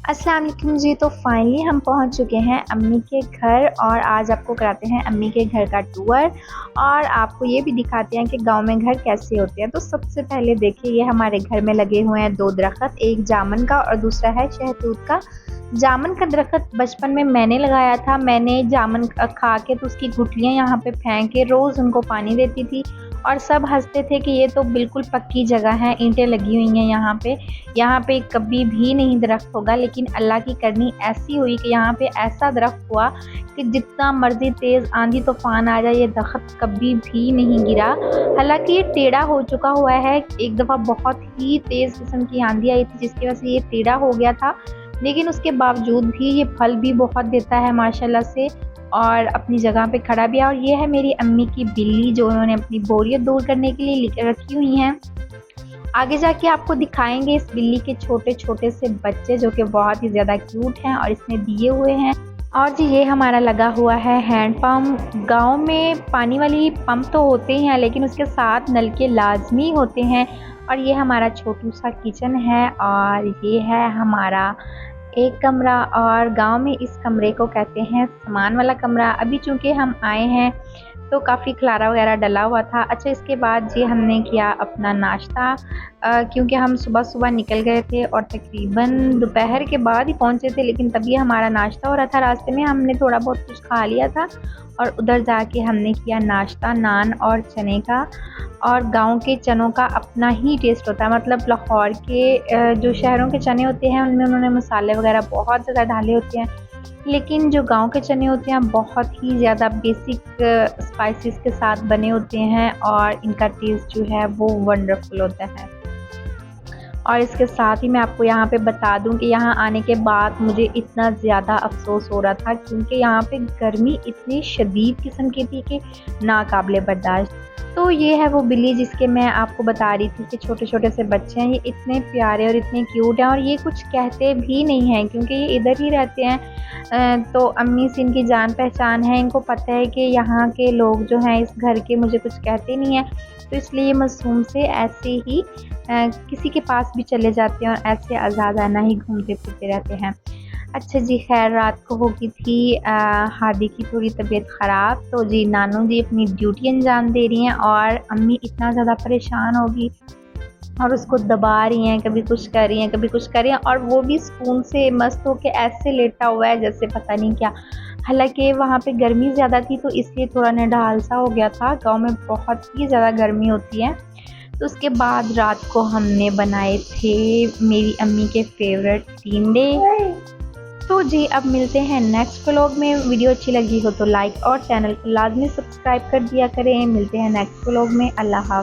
अस्सलाम वालेकुम जी। तो फाइनली हम पहुंच चुके हैं अम्मी के घर और आज आपको कराते हैं अम्मी के घर का टूर और आपको ये भी दिखाते हैं कि गांव में घर कैसे होते हैं। तो सबसे पहले देखिए, ये हमारे घर में लगे हुए हैं 2 दरख्त, एक जामुन का और दूसरा है शहतूत का। जामुन का दरख्त बचपन में मैंने लगाया था। मैंने जामुन खा के तो उसकी गुठलियाँ यहाँ पे फेंक के रोज़ उनको पानी देती थी और सब हंसते थे कि ये तो बिल्कुल पक्की जगह है, ईंटें लगी हुई हैं यहाँ पे कभी भी नहीं दरख्त होगा। लेकिन अल्लाह की करनी ऐसी हुई कि यहाँ पे ऐसा दरख्त हुआ कि जितना मर्जी तेज़ आंधी तूफान आ जाए ये दरख्त कभी भी नहीं गिरा। हालांकि ये टेढ़ा हो चुका हुआ है, एक दफ़ा बहुत ही तेज़ किस्म की आंधी आई थी जिसकी वजह से ये टेढ़ा हो गया था, लेकिन उसके बावजूद भी ये फल भी बहुत देता है माशाल्लाह से और अपनी जगह पे खड़ा भी है। और ये है मेरी अम्मी की बिल्ली जो उन्होंने अपनी बोरियत दूर करने के लिए लेकर रखी हुई हैं। आगे जाके आपको दिखाएंगे इस बिल्ली के छोटे छोटे से बच्चे जो कि बहुत ही ज़्यादा क्यूट हैं और इसमें दिए हुए हैं। और जी ये हमारा लगा हुआ है हैंड पंप। गांव में पानी वाली पंप तो होते ही हैं लेकिन उसके साथ नल के लाजमी होते हैं। और ये हमारा छोटू सा किचन है और ये है हमारा एक कमरा और गांव में इस कमरे को कहते हैं सामान वाला कमरा। अभी चूँकि हम आए हैं तो काफ़ी खलारा वगैरह डला हुआ था। अच्छा, इसके बाद जी हमने किया अपना नाश्ता क्योंकि हम सुबह सुबह निकल गए थे और तकरीबन दोपहर के बाद ही पहुंचे थे, लेकिन तभी हमारा नाश्ता हो रहा था। रास्ते में हमने थोड़ा बहुत कुछ खा लिया था और उधर जाके हमने किया नाश्ता नान और चने का। और गांव के चनों का अपना ही टेस्ट होता है, मतलब लाहौर के जो शहरों के चने होते हैं उनमें उन्होंने मसाले वगैरह बहुत ज़्यादा डाले होते हैं, लेकिन जो गांव के चने होते हैं बहुत ही ज़्यादा बेसिक स्पाइसेस के साथ बने होते हैं और इनका टेस्ट जो है वो वंडरफुल होता है। और इसके साथ ही मैं आपको यहाँ पे बता दूँ कि यहाँ आने के बाद मुझे इतना ज़्यादा अफसोस हो रहा था क्योंकि यहाँ पे गर्मी इतनी शदीद किस्म की थी कि नाकाबिले बर्दाश्त। तो ये है वो बिल्ली जिसके मैं आपको बता रही थी कि छोटे छोटे से बच्चे हैं, ये इतने प्यारे और इतने क्यूट हैं और ये कुछ कहते भी नहीं हैं क्योंकि ये इधर ही रहते हैं। तो अम्मी से इनकी जान पहचान है, इनको पता है कि यहाँ के लोग जो हैं इस घर के मुझे कुछ कहते नहीं हैं, तो इसलिए ये मासूम से ऐसे ही किसी के पास भी चले जाते हैं और ऐसे आज़ादाना ही घूमते फिरते रहते हैं। अच्छा जी, खैर रात को हो गई थी हादी की थोड़ी तबीयत ख़राब, तो जी नानू जी अपनी ड्यूटी अंजाम दे रही हैं और अम्मी इतना ज़्यादा परेशान होगी और उसको दबा रही हैं, कभी कुछ कर रही हैं कभी कुछ कर रही हैं और वो भी स्पून से मस्त होके ऐसे लेटा हुआ है जैसे पता नहीं क्या। हालांकि वहाँ पे गर्मी ज़्यादा थी तो इसलिए थोड़ा निढाल सा हो गया था। गांव में बहुत ही ज़्यादा गर्मी होती है। तो उसके बाद रात को हमने बनाए थे मेरी अम्मी के फेवरेट टिंडे। तो जी अब मिलते हैं नेक्स्ट व्लॉग में। वीडियो अच्छी लगी हो तो लाइक और चैनल को लाजमी सब्सक्राइब कर दिया करें। मिलते हैं नेक्स्ट व्लॉग में। अल्लाह हाफ़िज़।